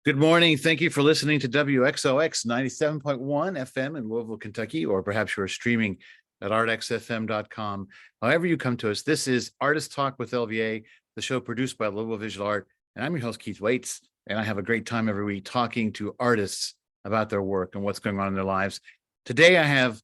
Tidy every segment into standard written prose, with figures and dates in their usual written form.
Good morning. Thank you for listening to WXOX 97.1 FM in Louisville, Kentucky, or perhaps you're streaming at artxfm.com. However you come to us, this is Artist Talk with LVA, the show produced by Louisville Visual Art. And I'm your host, Keith Waits, and I have a great time every week talking to artists about their work and what's going on in their lives. Today, I have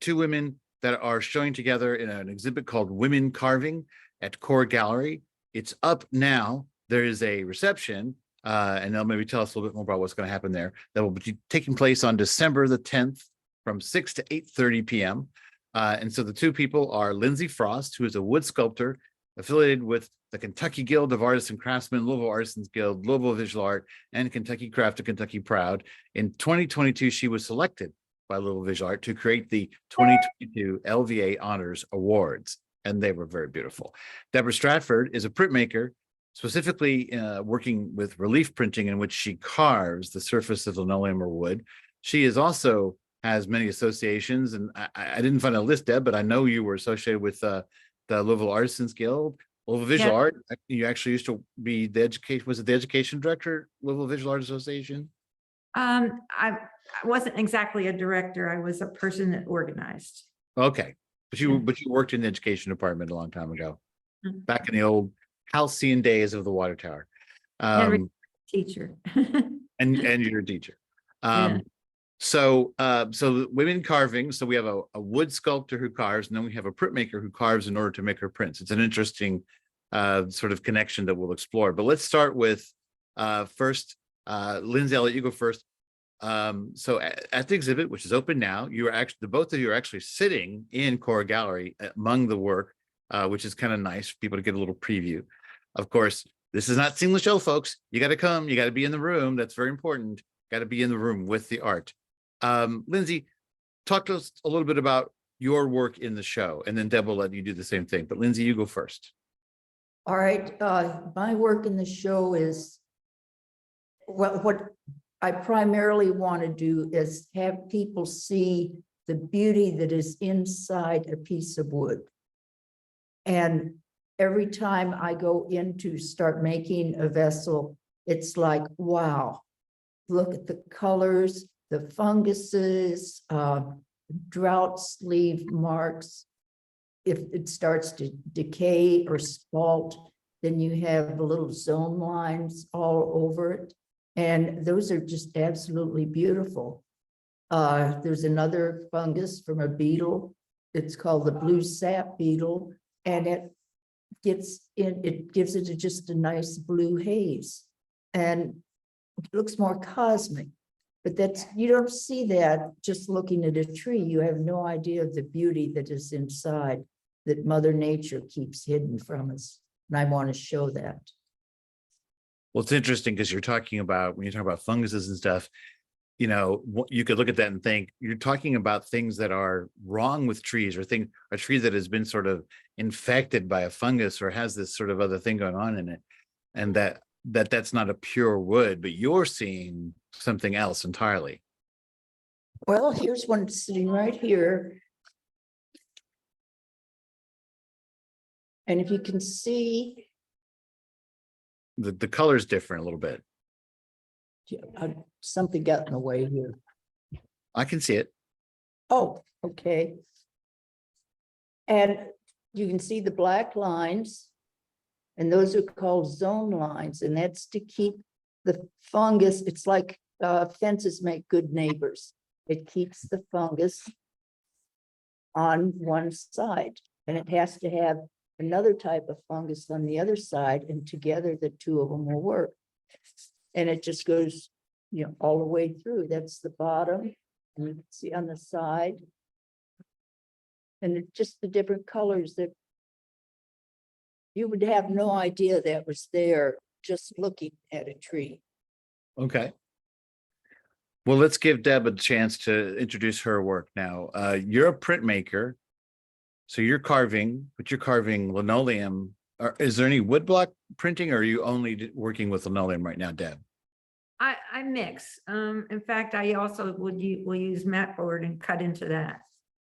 two women that are showing together in an exhibit called Women Carving at Core Gallery. It's up now. There is a reception. And they'll maybe tell us a little bit more about what's going to happen there. That will be taking place on December the 10th from 6 to 8:30 p.m. And so the two people are Lindsay Frost, who is a wood sculptor affiliated with the Kentucky Guild of Artists and Craftsmen, Louisville Artisans Guild, Louisville Visual Art, and Kentucky Craft to Kentucky Proud. In 2022, she was selected by Louisville Visual Art to create the 2022 LVA Honors Awards, and they were very beautiful. Deborah Stratford is a printmaker, specifically working with relief printing, in which she carves the surface of linoleum or wood. She is also has many associations, and I didn't find a list, Deb, but I know you were associated with the Louisville Artisans Guild, Louisville Visual Art. You actually used to be the education director, Louisville Visual Art Association? I wasn't exactly a director. I was a person that organized. Okay, but you worked in the education department a long time ago, back in the old halcyon days of the water tower. Teacher. and you're a teacher. Yeah. So women carving. So we have a wood sculptor who carves, and then we have a printmaker who carves in order to make her prints. It's an interesting sort of connection that we'll explore. But let's start with first, Lindsay, I'll let you go first. So at the exhibit, which is open now, the both of you are actually sitting in Core Gallery among the work, which is kind of nice for people to get a little preview. Of course, this is not seeing the show, folks. You got to come. You got to be in the room. That's very important. Got to be in the room with the art. Lindsay, talk to us a little bit about your work in the show, and then Deb will let you do the same thing. But Lindsay, you go first. All right. My work in the show is, well, what I primarily want to do is have people see the beauty that is inside a piece of wood. And every time I go in to start making a vessel, it's like, wow, look at the colors, the funguses, drought sleeve marks. If it starts to decay or spalt, then you have little zone lines all over it. And those are just absolutely beautiful. There's another fungus from a beetle. It's called the blue sap beetle. And it gives it just a nice blue haze. And it looks more cosmic. But you don't see that just looking at a tree. You have no idea of the beauty that is inside, that Mother Nature keeps hidden from us. And I want to show that. Well, it's interesting because when you talk about funguses and stuff, you know, you could look at that and think you're talking about things that are wrong with trees, or a tree that has been sort of infected by a fungus or has this sort of other thing going on in it, and that's not a pure wood, but you're seeing something else entirely. Well, here's one sitting right here. And if you can see, the color is different a little bit. something got in the way here. I can see it. Oh, okay. And you can see the black lines, and those are called zone lines, and that's to keep the fungus. It's like fences make good neighbors. It keeps the fungus on one side, and it has to have another type of fungus on the other side, and together the two of them will work. And it just goes, all the way through. That's the bottom, and you can see on the side. And it's just the different colors that you would have no idea that was there just looking at a tree. Okay. Well, let's give Deb a chance to introduce her work now. You're a printmaker, so you're carving, but you're carving linoleum. Is there any woodblock printing, or are you only working with linoleum right now, Deb? I mix. In fact, I also will use mat board and cut into that,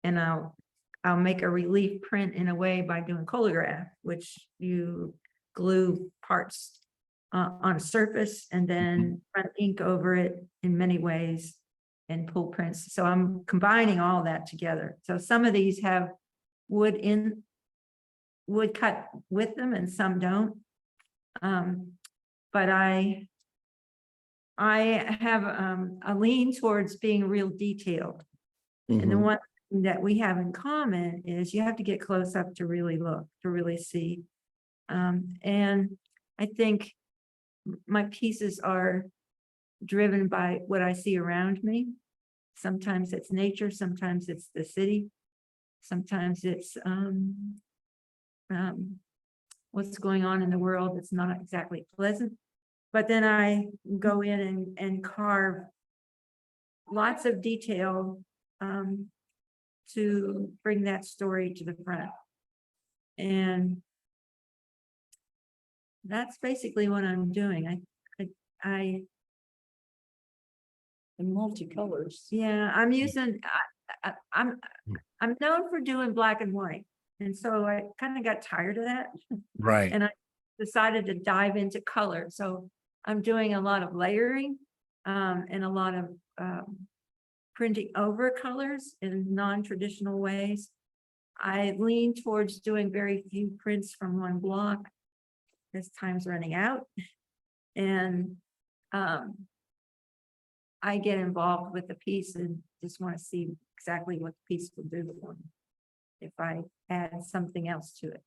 and I'll make a relief print in a way by doing colograph, which you glue parts on a surface and then run ink over it in many ways and pull prints. So I'm combining all that together. So some of these have wood cut with them and some don't. But I have a lean towards being real detailed. And the Mhm. one thing that we have in common is you have to get close up to really look, to really see. And I think my pieces are driven by what I see around me. Sometimes it's nature, sometimes it's the city, sometimes it's what's going on in the world that's not exactly pleasant. But then I go in and carve lots of detail to bring that story to the front. And that's basically what I'm doing. I In multicolors. yeah, I'm using, I'm known for doing black and white. And so I kind of got tired of that. Right. And I decided to dive into color. So I'm doing a lot of layering and a lot of printing over colors in non-traditional ways. I lean towards doing very few prints from one block. This time's running out. And I get involved with the piece and just want to see exactly what the piece will do for me if I add something else to it.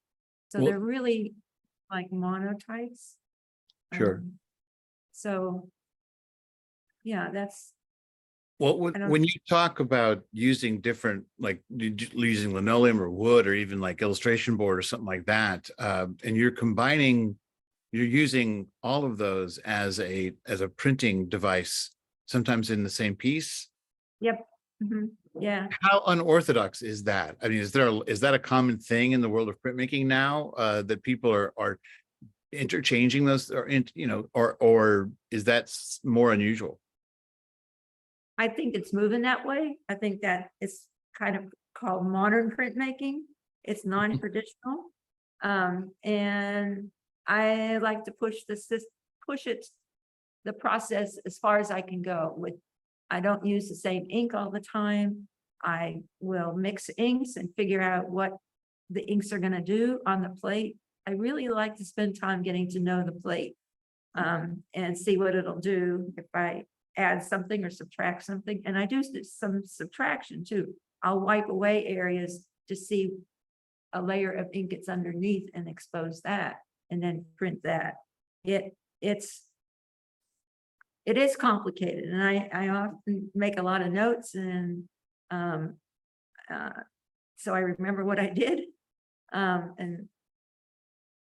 So Well- they're really like monotypes. Sure. So yeah, that's, Well, I don't- when you talk about using different, like using linoleum or wood or even like illustration board or something like that, and you're using all of those as a printing device, sometimes in the same piece. yep. Mhm. Yeah. How unorthodox is that? I mean, is that a common thing in the world of printmaking now, that people are interchanging those, or or is that more unusual? I think it's moving that way. I think that it's kind of called modern printmaking. It's non-traditional. And I like to push the process as far as I can go with, I don't use the same ink all the time. I will mix inks and figure out what the inks are going to do on the plate. I really like to spend time getting to know the plate and see what it'll do if I add something or subtract something. And I do some subtraction too. I'll wipe away areas to see a layer of ink that's underneath and expose that and then print that. It is complicated, and I often make a lot of notes, and so I remember what I did. And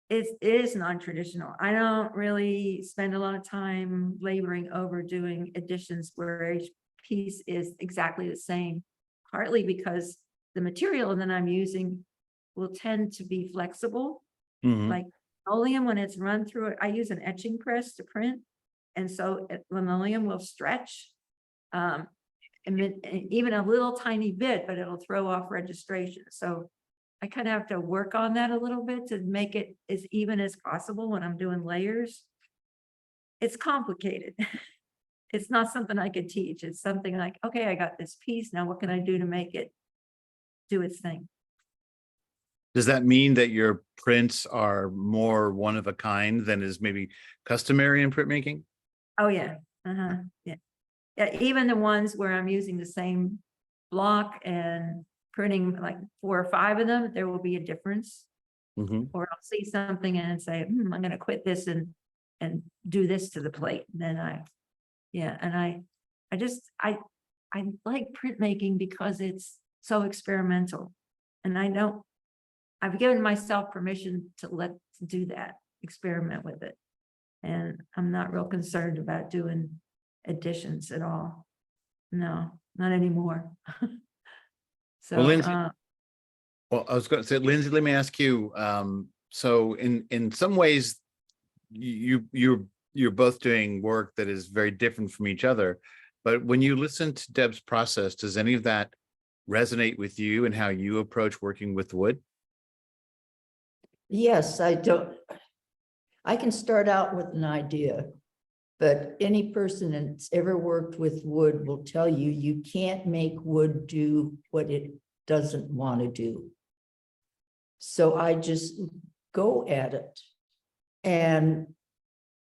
it is non-traditional. I don't really spend a lot of time laboring over doing additions where each piece is exactly the same, partly because the material that I'm using will tend to be flexible. Mhm. Like linoleum, when it's run through it, I use an etching press to print. And so linoleum will stretch and even a little tiny bit, but it'll throw off registration. So I kind of have to work on that a little bit to make it as even as possible when I'm doing layers. It's complicated. It's not something I could teach. It's something like, okay, I got this piece. Now what can I do to make it do its thing? Does that mean that your prints are more one of a kind than is maybe customary in printmaking? Oh, yeah. Yeah. Yeah, even the ones where I'm using the same block and printing like 4 or 5 of them, there will be a difference. Mhm. Or I'll see something and say, I'm gonna quit this and do this to the plate. And then I like printmaking because it's so experimental. And I've given myself permission to do that, experiment with it. And I'm not real concerned about doing additions at all. No, not anymore. So, Lindsay, well, I was going to say, Lindsay, let me ask you, so in some ways, you're both doing work that is very different from each other, but when you listen to Deb's process, does any of that resonate with you and how you approach working with wood? Yes, I can start out with an idea, but any person that's ever worked with wood will tell you, you can't make wood do what it doesn't want to do. So I just go at it. And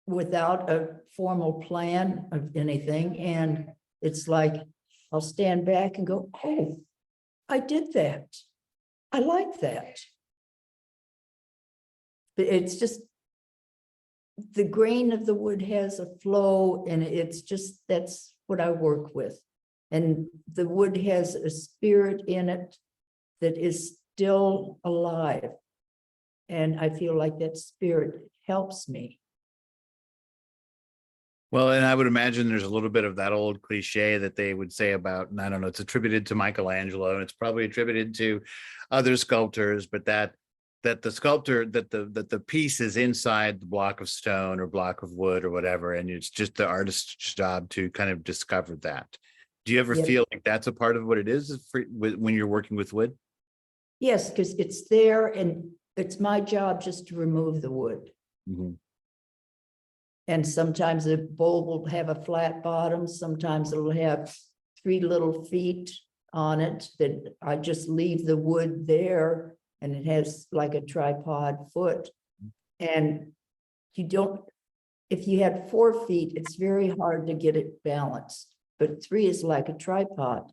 without a formal plan of anything, and it's like, I'll stand back and go, oh, I did that. I like that. But it's just, the grain of the wood has a flow, and it's just, that's what I work with. And the wood has a spirit in it that is still alive. And I feel like that spirit helps me. Well, and I would imagine there's a little bit of that old cliche that they would say about, and I don't know, it's attributed to Michelangelo, and it's probably attributed to other sculptors, but that the sculptor, that the piece is inside the block of stone or block of wood or whatever, and it's just the artist's job to kind of discover that. Do you ever Yes. feel like that's a part of what it is when you're working with wood? Yes, because it's there, and it's my job just to remove the wood. Mhm. And sometimes the bowl will have a flat bottom, sometimes it'll have 3 little feet on it that I just leave the wood there, and it has like a tripod foot. And you don't, if you had 4 feet, it's very hard to get it balanced, but 3 is like a tripod.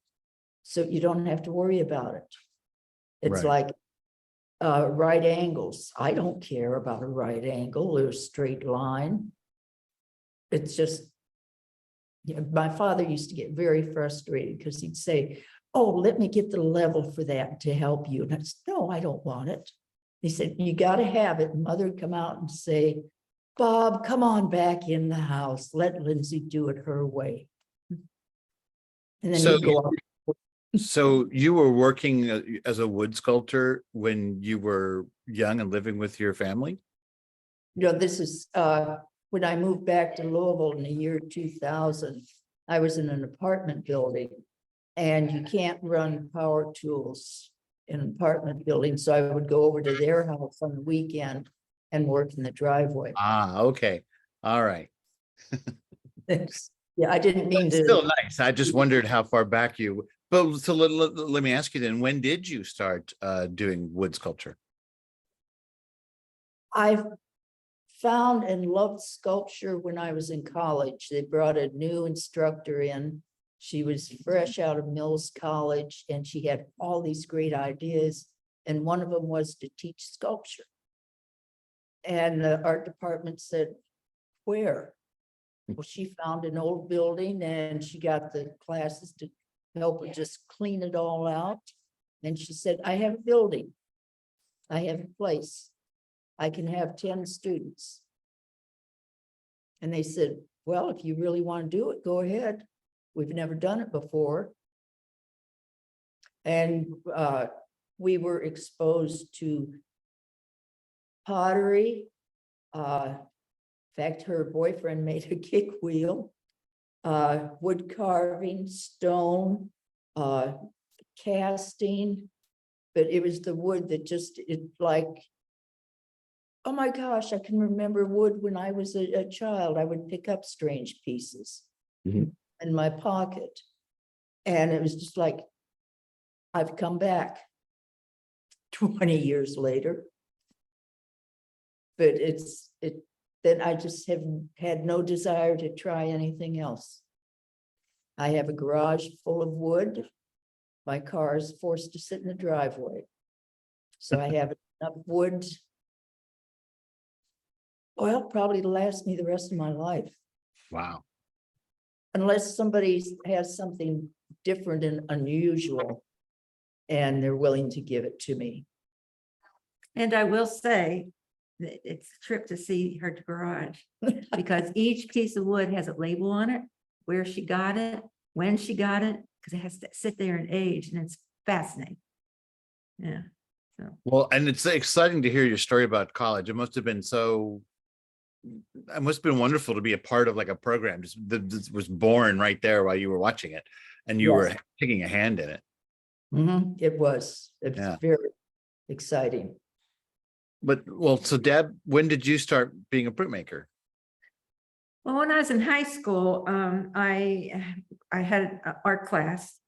So you don't have to worry about it. It's Right. like right angles. I don't care about a right angle or a straight line. It's just, you know, my father used to get very frustrated because he'd say, oh, let me get the level for that to help you. And I said, no, I don't want it. He said, you got to have it. And Mother would come out and say, Bob, come on back in the house. Let Lindsay do it her way. And then So he'd go off. So you were working as a wood sculptor when you were young and living with your family? You know, this is when I moved back to Louisville in the year 2000. I was in an apartment building, and you can't run power tools in an apartment building. So I would go over to their house on the weekend and work in the driveway. Ah, okay. All right. Yeah, I didn't mean It's to. still nice. I just wondered how far back you, but so let me ask you then, when did you start doing wood sculpture? I found and loved sculpture when I was in college. They brought a new instructor in. She was fresh out of Mills College, and she had all these great ideas. And one of them was to teach sculpture. And the art department said, where? Well, she found an old building, and she got the classes to help her just clean it all out. And she said, I have a building. I have a place. I can have 10 students. And they said, well, if you really want to do it, go ahead. We've never done it before. And we were exposed to pottery. In fact, her boyfriend made a kick wheel, wood carving, stone, casting. But it was the wood that just, it like, oh my gosh, I can remember wood when I was a child. I would pick up strange pieces in my pocket. And it was just like, I've come back 20 years later. But then I just have had no desire to try anything else. I have a garage full of wood. My car is forced to sit in the driveway. So I have enough wood. Well, probably to last me the rest of my life. Wow. Unless somebody has something different and unusual, and they're willing to give it to me. And I will say that it's a trip to see her garage, because each piece of wood has a label on it, where she got it, when she got it, because it has to sit there and age, and it's fascinating. Yeah. So Well, and it's exciting to hear your story about college. It must have been wonderful to be a part of like a program just that was born right there while you were watching it, and you were Yes. taking a hand in it. It was Yeah. very exciting. So Deb, when did you start being a printmaker? Well, when I was in high school, I had an art class,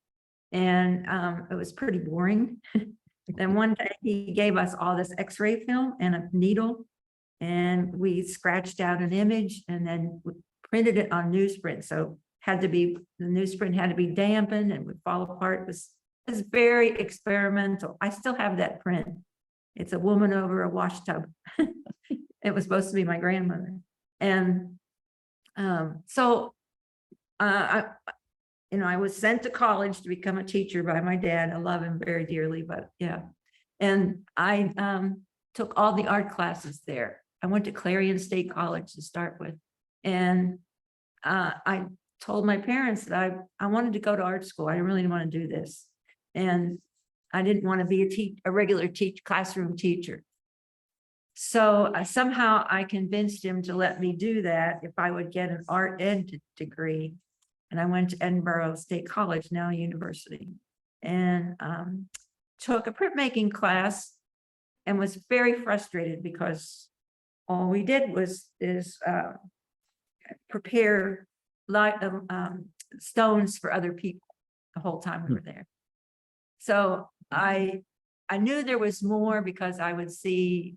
and it was pretty boring. Then one day he gave us all this X-ray film and a needle, and we scratched out an image and then we printed it on newsprint. So the newsprint had to be dampened and would fall apart. It was very experimental. I still have that print. It's a woman over a wash tub. It was supposed to be my grandmother. And so I was sent to college to become a teacher by my dad. I love him very dearly, but yeah. And I took all the art classes there. I went to Clarion State College to start with. And I told my parents that I wanted to go to art school. I really didn't want to do this. And I didn't want to be a regular classroom teacher. So somehow I convinced him to let me do that if I would get an art ed degree. And I went to Edinburgh State College, now university, and took a printmaking class and was very frustrated because all we did is prepare stones for other people the whole time we were there. So I knew there was more because I would see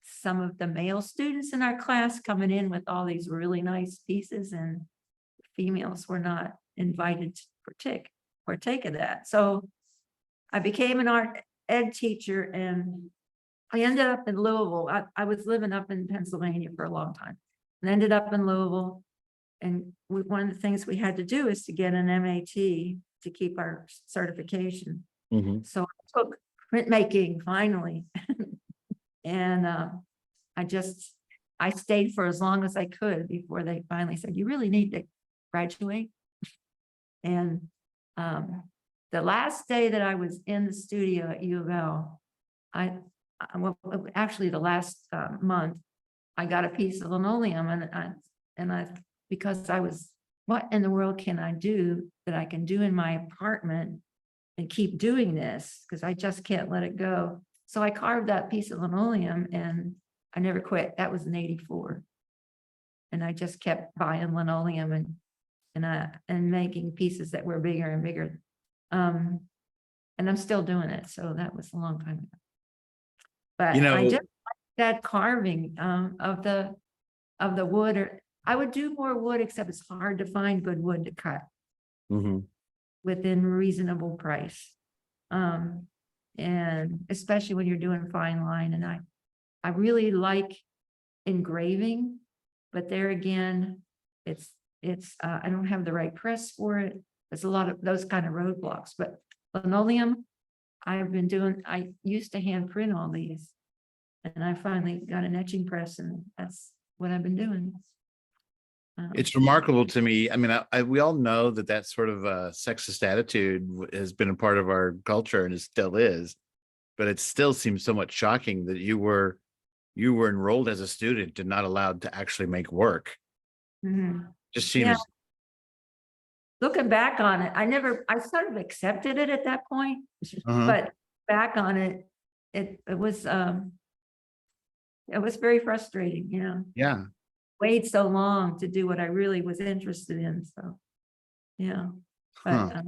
some of the male students in our class coming in with all these really nice pieces, and females were not invited to partake of that. So I became an art ed teacher, and I ended up in Louisville. I was living up in Pennsylvania for a long time and ended up in Louisville. And one of the things we had to do is to get an MAT to keep our certification. Mm-hmm. So I took printmaking finally. And I stayed for as long as I could before they finally said, you really need to graduate. And the last day that I was in the studio at U of L, actually the last month, I got a piece of linoleum, because I was, what in the world can I do that I can do in my apartment and keep doing this? Because I just can't let it go. So I carved that piece of linoleum and I never quit. That was in '84. And I just kept buying linoleum and making pieces that were bigger and bigger. And I'm still doing it. So that was a long time ago. But I just like that carving of the wood. Or I would do more wood, except it's hard to find good wood to cut within reasonable price. And especially when you're doing fine line. And I really like engraving, but there again, it's I don't have the right press for it. There's a lot of those kind of roadblocks, but linoleum, I used to hand print all these, and I finally got an etching press, and that's what I've been doing. It's remarkable to me. I mean, we all know that sort of sexist attitude has been a part of our culture, and it still is. But it still seems somewhat shocking that you were enrolled as a student and not allowed to actually make work. Just seems. Yeah. Looking back on it, I sort of accepted it at that point, but back on it, it was very frustrating, Yeah. Wait so long to do what I really was interested in. So, yeah. But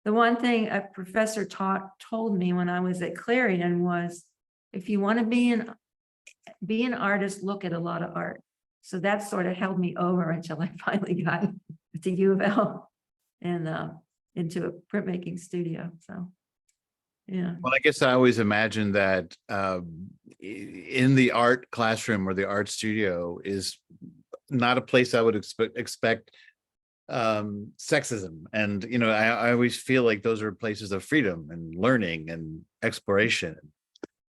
the one thing a professor told me when I was at Clarion was, if you want to be an artist, look at a lot of art. So that sort of held me over until I finally got to U of L and into a printmaking studio. So, yeah. Well, I guess I always imagined that in the art classroom or the art studio is not a place I would expect sexism. And, I always feel like those are places of freedom and learning and exploration.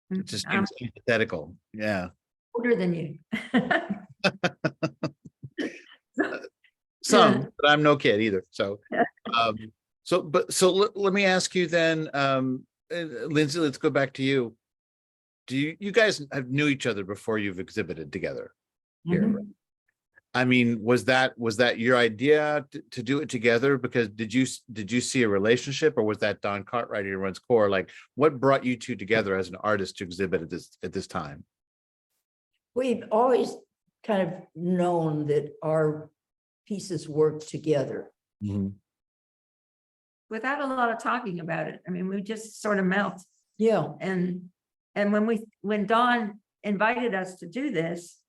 It just seems antithetical. Yeah. Older than you. Some, but I'm no kid either. So, let me ask you then, Lindsay, let's go back to you. Do you guys have knew each other before you've exhibited together here? Right? I mean, was that your idea to do it together? Because did you see a relationship, or was that Don Cartwright who runs CORE? Like, what brought you two together as an artist to exhibit at this time? We've always kind of known that our pieces work together. Without a lot of talking about it. I mean, we just sort of melt. Yeah, And when Dawn invited us to do this,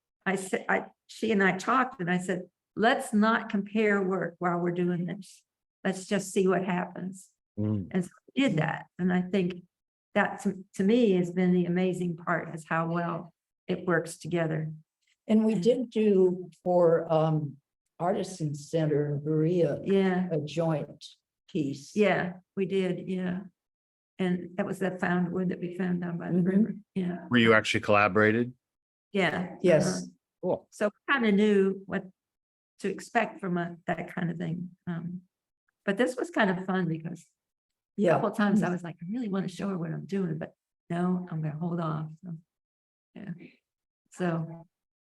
she and I talked and I said, let's not compare work while we're doing this. Let's just see what happens. And so we did that. And I think that to me has been the amazing part, is how well it works together. and we did do for Artisan Center, Berea, Yeah, a joint piece. yeah, we did, yeah. And that was that found wood that we found down by the Mhm. river. Yeah, Where you actually collaborated? yeah. Yes. Cool. So kind of knew what to expect from that kind of thing. But this was kind of fun because a Yeah. couple of times I was like, I really want to show her what I'm doing, but no, I'm gonna hold off. So, yeah. So,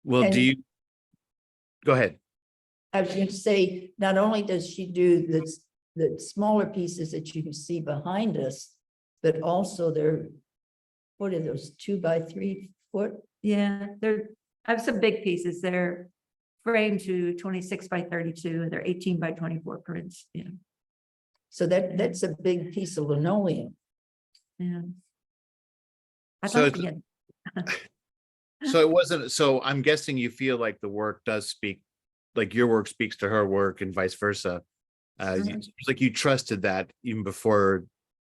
Well, And- do you? Go ahead. I was going to say, not only does she do the smaller pieces that you can see behind us, but also what are those 2 by 3 foot? yeah, I have some big pieces. They're framed to 26 by 32 and they're 18 by 24 prints. Yeah, So that's a big piece of linoleum. yeah. I'd So like to get. So it wasn't, so I'm guessing you feel like the work does speak, like your work speaks to her work and vice versa. It's like you trusted that even before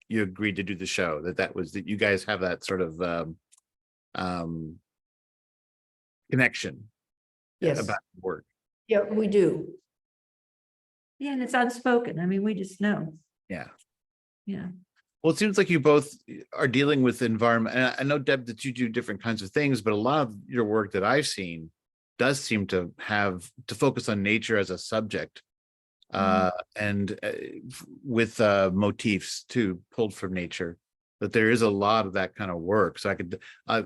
you agreed to do the show, that you guys have that sort of connection Yes, about the work. yeah, we do. Yeah, and it's unspoken. I mean, we just know. Yeah. Yeah. Well, it seems like you both are dealing with environment. And I know, Deb, that you do different kinds of things, but a lot of your work that I've seen does seem to focus on nature as a subject, and with motifs too pulled from nature. That there is a lot of that kind of work. So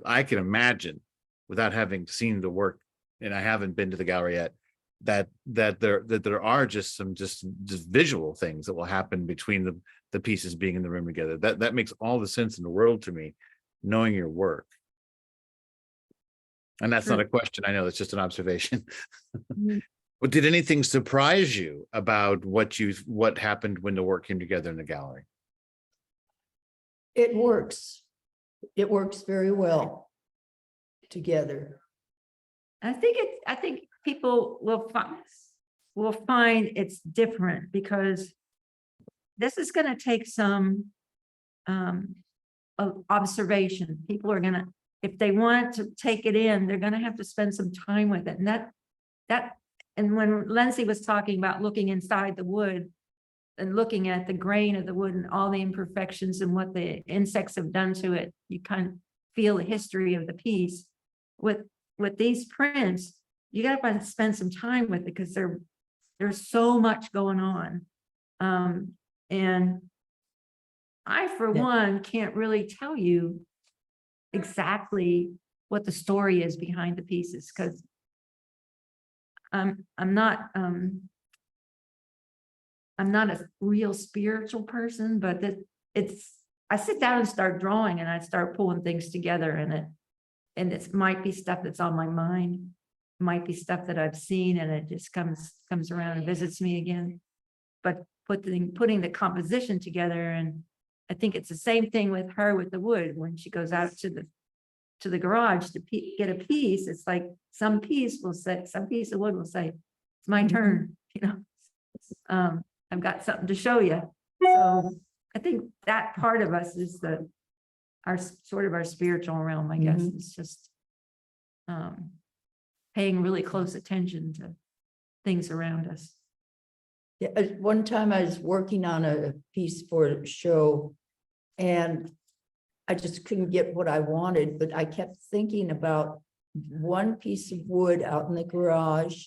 I can imagine, without having seen the work, and I haven't been to the gallery yet, that there are just some visual things that will happen between the pieces being in the room together. That makes all the sense in the world to me, knowing your work. And that's not a question. I know it's just an observation. Mhm. But did anything surprise you about what happened when the work came together in the gallery? It works. It works very well together. I think people will find it's different because this is going to take some observation. People are going to, if they want to take it in, they're going to have to spend some time with it. And and when Lindsay was talking about looking inside the wood and looking at the grain of the wood and all the imperfections and what the insects have done to it, you kind of feel the history of the piece. With these prints, you got to spend some time with it because there's so much going on. And I, for one, can't really tell you exactly what the story is behind the pieces because I'm not a real spiritual person, but I sit down and start drawing and I start pulling things together and it might be stuff that's on my mind, might be stuff that I've seen and it just comes around and visits me again. But putting the composition together, and I think it's the same thing with her with the wood. When she goes out to the garage to get a piece, it's like some piece of wood will say, it's my turn, I've got something to show you. So I think that part of us is our spiritual realm, I guess. It's just paying really close attention to things around us. Yeah, one time I was working on a piece for a show and I just couldn't get what I wanted, but I kept thinking about one piece of wood out in the garage.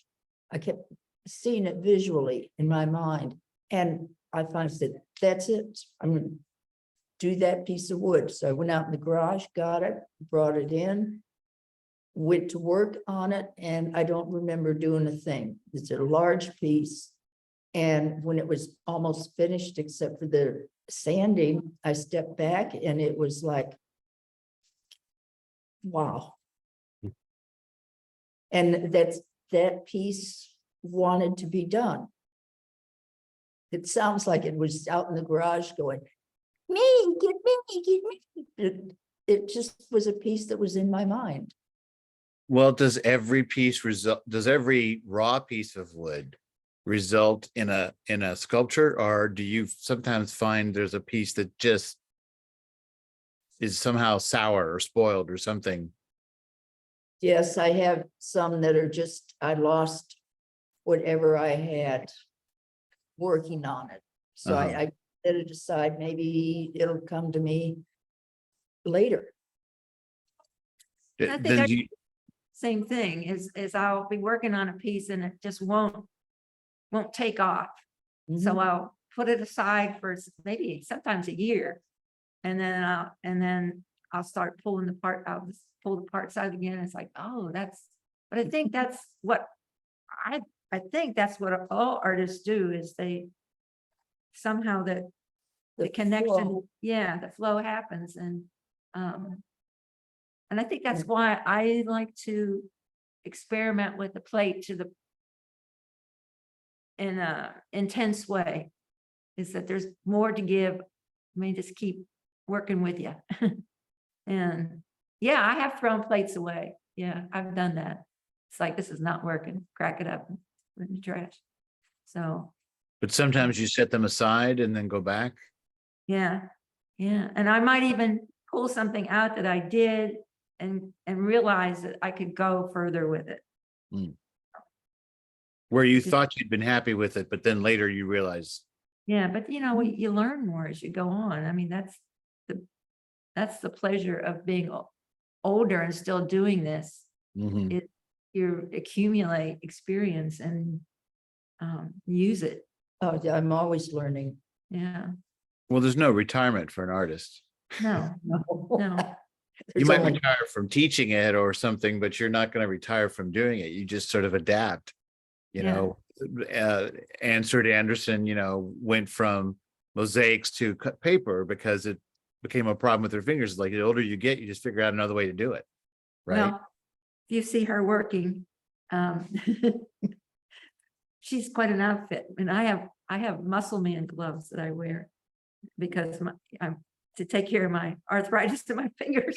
I kept seeing it visually in my mind. And I finally said, that's it. I'm going to do that piece of wood. So I went out in the garage, got it, brought it in. went to work on it, and I don't remember doing a thing. It's a large piece. And when it was almost finished, except for the sanding, I stepped back and it was like, wow. And that piece wanted to be done. It sounds like it was out in the garage going, me, get me. It just was a piece that was in my mind. Well, does every raw piece of wood result in a sculpture, or do you sometimes find there's a piece that just is somehow sour or spoiled or something? Yes, I have some that are just, I lost whatever I had working on it. So I set it aside, maybe it'll come to me later. I think same thing is I'll be working on a piece and it just won't take off. So I'll put it aside for maybe sometimes a year. And then I'll start pulling the part out, pull the parts out again. It's like, oh, but I think that's what I think that's what all artists do, is they somehow the connection, flow. yeah, the flow happens. And I think that's why I like to experiment with the plate in a intense way, is that there's more to give. I mean, just keep working with you. And yeah, I have thrown plates away. Yeah, I've done that. It's like, this is not working. Crack it up and put it in the trash. So. But sometimes you set them aside and then go back. Yeah. And I might even pull something out that I did and realize that I could go further with it. Where you thought you'd been happy with it, but then later you realize. Yeah, but you learn more as you go on. I mean, that's the pleasure of being older and still doing this. You accumulate experience and use it. Oh, yeah, I'm always learning. Yeah. Well, there's no retirement for an artist. No. You might retire from teaching it or something, but you're not going to retire from doing it. You just sort of adapt. Answer to Anderson, went from mosaics to cut paper because it became a problem with her fingers. Like the older you get, you just figure out another way to do it. Right. Well, if you see her working, she's quite an outfit. And I have muscle man gloves that I wear because I'm to take care of my arthritis in my fingers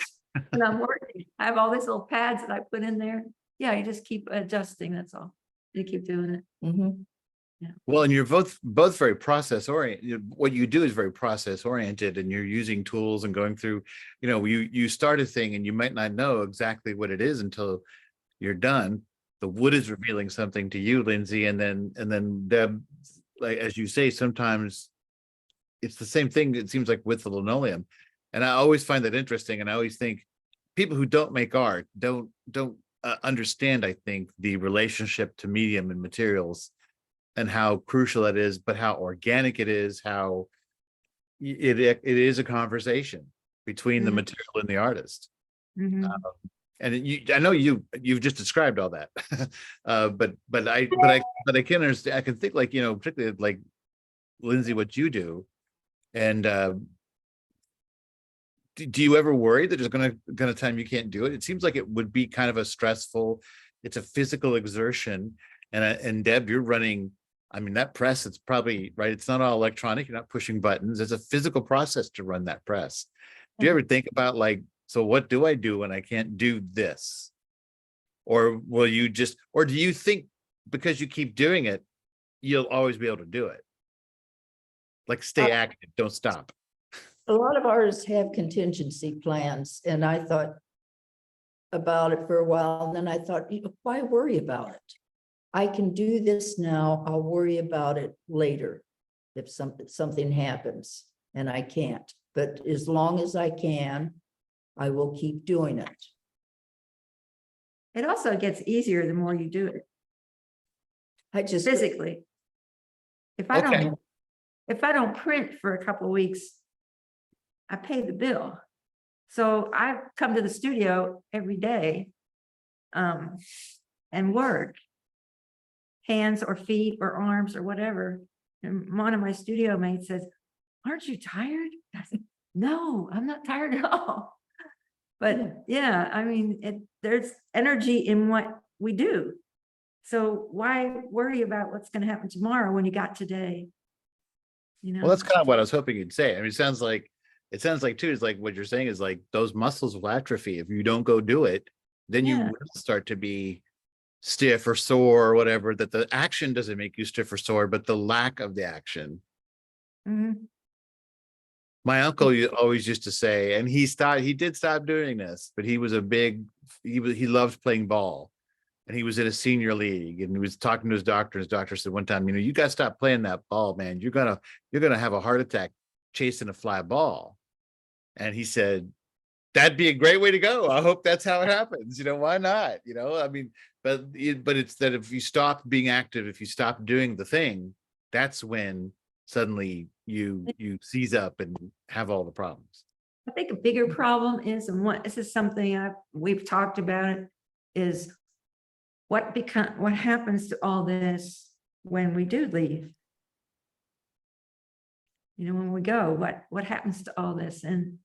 when I'm working. I have all these little pads that I put in there. Yeah, you just keep adjusting. That's all. You keep doing it. Yeah. Well, and you're both very process oriented. What you do is very process oriented, and you're using tools and going through, you start a thing and you might not know exactly what it is until you're done. The wood is revealing something to you, Lindsay, and then Deb, like as you say, sometimes it's the same thing. It seems like with the linoleum, and I always find that interesting. And I always think people who don't make art don't understand, I think, the relationship to medium and materials and how crucial it is, but how organic it is, how it is a conversation between the material and the artist. And I know you've just described all that, but I can understand. I can think like, particularly like Lindsay, what you do, and do you ever worry that there's gonna time you can't do it? It seems like it would be kind of a stressful. It's a physical exertion, and Deb, you're running. I mean, that press, it's probably right. It's not all electronic. You're not pushing buttons. It's a physical process to run that press. Do you ever think about like, so what do I do when I can't do this? Or will you just, or do you think because you keep doing it, you'll always be able to do it? Like stay active, don't stop. A lot of artists have contingency plans, and I thought about it for a while, and then I thought, why worry about it? I can do this now. I'll worry about it later if something happens and I can't. But as long as I can, I will keep doing it. It also gets easier the more you do it. I just Physically. If I don't print for a couple of weeks, I pay the bill. So I come to the studio every day and work. Hands or feet or arms or whatever. And one of my studio mates says, "Aren't you tired?" I said, "No, I'm not tired at all." But yeah, I mean, there's energy in what we do. So why worry about what's going to happen tomorrow when you got today? You know? Well, that's kind of what I was hoping you'd say. I mean, it sounds like too, is like what you're saying is like those muscles will atrophy. If you don't go do it, then you Yeah. will start to be stiff or sore or whatever, that the action doesn't make you stiff or sore, but the lack of the action. Mhm. My uncle always used to say, and he did stop doing this, but he loved playing ball. And he was in a senior league and he was talking to his doctor. His doctor said one time, you got to stop playing that ball, man. You're going to have a heart attack chasing a fly ball. And he said, that'd be a great way to go. I hope that's how it happens. Why not? I mean, but it's that if you stop being active, if you stop doing the thing, that's when suddenly you seize up and have all the problems. I think a bigger problem is, and this is something we've talked about it, is what happens to all this when we do leave? When we go, what happens to all this? And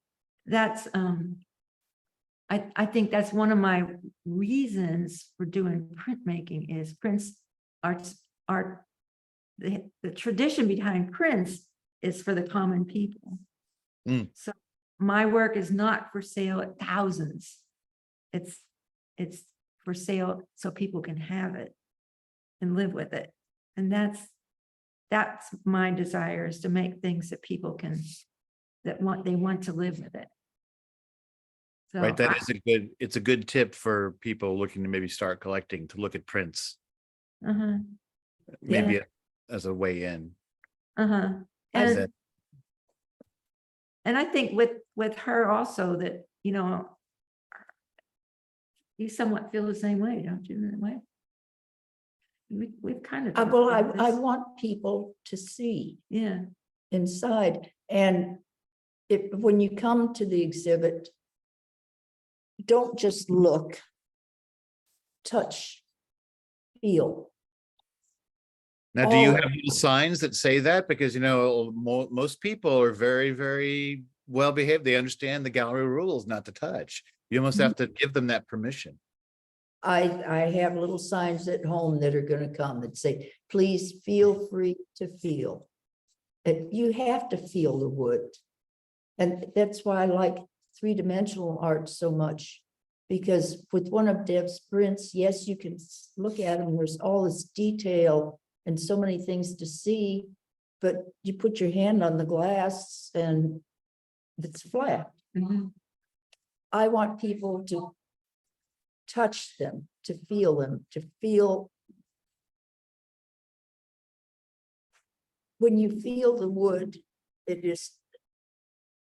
that's, I think that's one of my reasons for doing printmaking is prints art. The tradition behind prints is for the common people. So my work is not for sale at thousands. It's for sale so people can have it and live with it. And that's my desire, is to make things that people they want to live with it. So Right. It's a good tip for people looking to maybe start collecting, to look at prints. Maybe Yeah. as a way in. And I think with her also that, you somewhat feel the same way, don't you? In a way, we've kind of. Well, I want people to see inside. And when you come to the exhibit, don't just look, touch, feel. Now, do you have little signs that say that? Because, most people are very, very well behaved. They understand the gallery rules not to touch. You almost have to give them that permission. I have little signs at home that are going to come that say, please feel free to feel. And you have to feel the wood. And that's why I like three-dimensional art so much. Because with one of Deb's prints, yes, you can look at them. There's all this detail and so many things to see, but you put your hand on the glass and it's flat. I want people to touch them, to feel. When you feel the wood, it is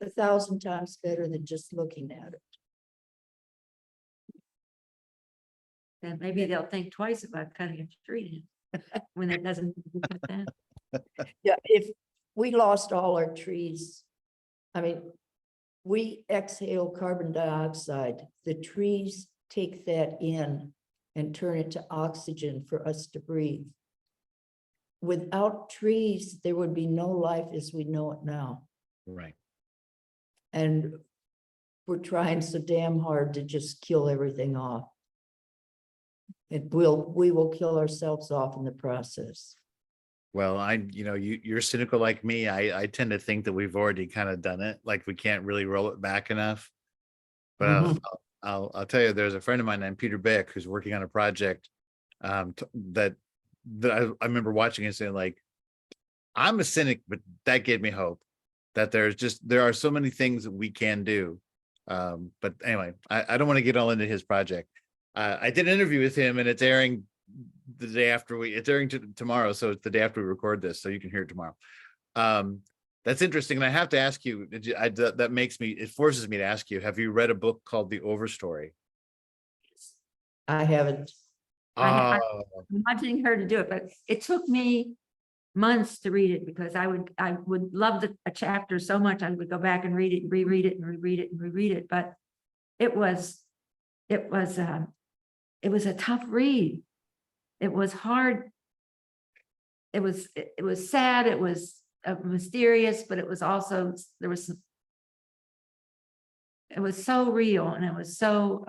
1,000 times better than just looking at it. Then maybe they'll think twice about cutting a tree when it doesn't cut down. Yeah, if we lost all our trees, I mean, we exhale carbon dioxide. The trees take that in and turn it to oxygen for us to breathe. Without trees, there would be no life as we know it now. Right. And we're trying so damn hard to just kill everything off. We will kill ourselves off in the process. Well, you're cynical like me. I tend to think that we've already kind of done it. Like we can't really roll it back enough. But I'll tell you, there's a friend of mine named Peter Beck who's working on a project that I remember watching and saying, like, I'm a cynic, but that gave me hope that there are so many things that we can do. But anyway, I don't want to get all into his project. I did an interview with him and it's airing the day after it's airing tomorrow. So it's the day after we record this. So you can hear it tomorrow. That's interesting. And I have to ask you, it forces me to ask you, have you read a book called The Overstory? I haven't. I'm wanting her to do it, but it took me months to read it because I would love a chapter so much. I would go back and read it, reread it and reread it and reread it. But it it was a tough read. It was hard. It was sad. It was mysterious, but it was also, it was so real, and it was so,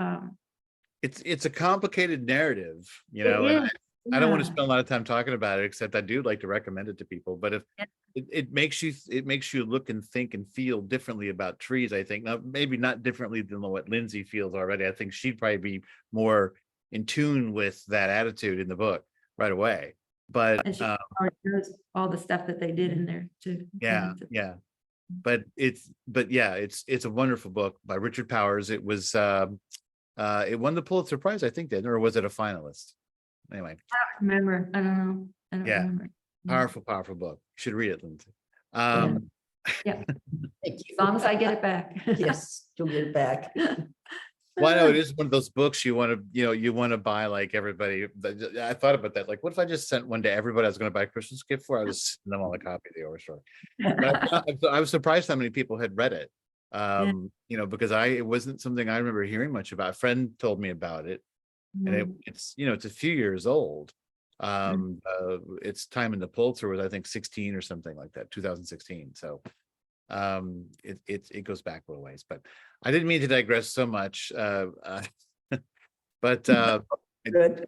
It's a complicated narrative, you it know, and is, I don't want to yeah. spend a lot of time talking about it, except I do like to recommend it to people. But if Yeah. it makes you look and think and feel differently about trees, I think. Now, maybe not differently than what Lindsay feels already. I think she'd probably be more in tune with that attitude in the book right away. But And she already knows all the stuff that they did in there too. yeah, yeah. But it's a wonderful book by Richard Powers. It was it won the Pulitzer Prize, I think, then, or was it a finalist? Anyway, I don't remember. I don't know. I don't yeah, remember. powerful book. You should read it, Lindsay. Yeah. Thank As long as I get it back. Yes, you'll get it back. Well, I know it is one of those books you want to buy like everybody. I thought about that. Like, what if I just sent one to everybody I was going to buy a Christmas gift for? I was sending them all a copy of the overstory. But I was surprised how many people had read it. You know, because it wasn't something I remember hearing much about. A friend told me about it, and it's a few years old. Its time in the Pulitzer was, I think, 16 or something like that, 2016. So it goes back a little ways, but I didn't mean to digress so much. But Good.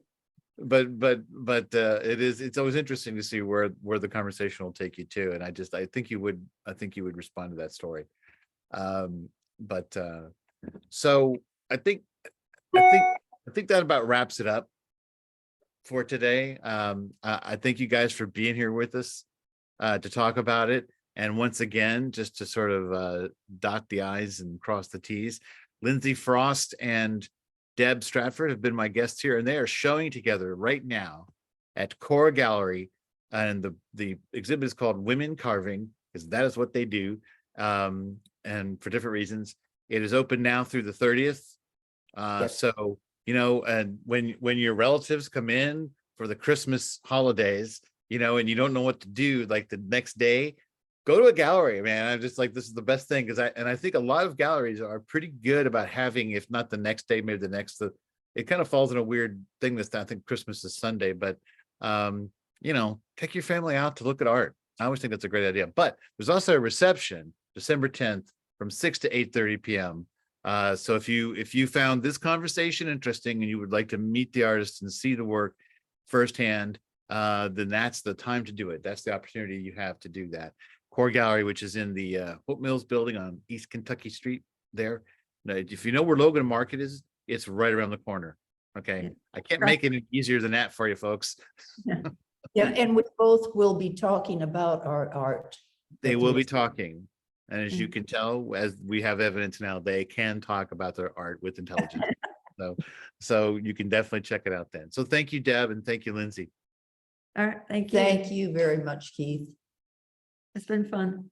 it's always interesting to see where the conversation will take you to, and I think you would respond to that story. So I think that about wraps it up for today. I thank you guys for being here with us to talk about it. And once again, just to sort of dot the I's and cross the T's, Lindsay Frost and Deb Stratford have been my guests here, and they are showing together right now at Cora Gallery. And the exhibit is called Women Carving, because that is what they do. And for different reasons, it is open now through the 30th. Yes. So, and when your relatives come in for the Christmas holidays, and you don't know what to do, like the next day, go to a gallery, man. I'm just like, this is the best thing, because I think a lot of galleries are pretty good about having, if not the next day, maybe the next. It kind of falls in a weird thing this time. I think Christmas is Sunday, but take your family out to look at art. I always think that's a great idea. But there's also a reception December 10th from 6 to 8:30 p.m. So if you found this conversation interesting and you would like to meet the artist and see the work firsthand, then that's the time to do it. That's the opportunity you have to do that. Core Gallery, which is in the Hope Mills building on East Kentucky Street there. Now, if you know where Logan Market is, it's right around the corner. Okay. Yeah. I can't make it any easier than that for you folks. Yeah, and we both will be talking about our art. They will be talking. And as you can tell, as we have evidence now, they can talk about their art with intelligence. So you can definitely check it out then. So thank you, Deb, and thank you, Lindsay. All right. Thank you. Thank you very much, Keith. It's been fun.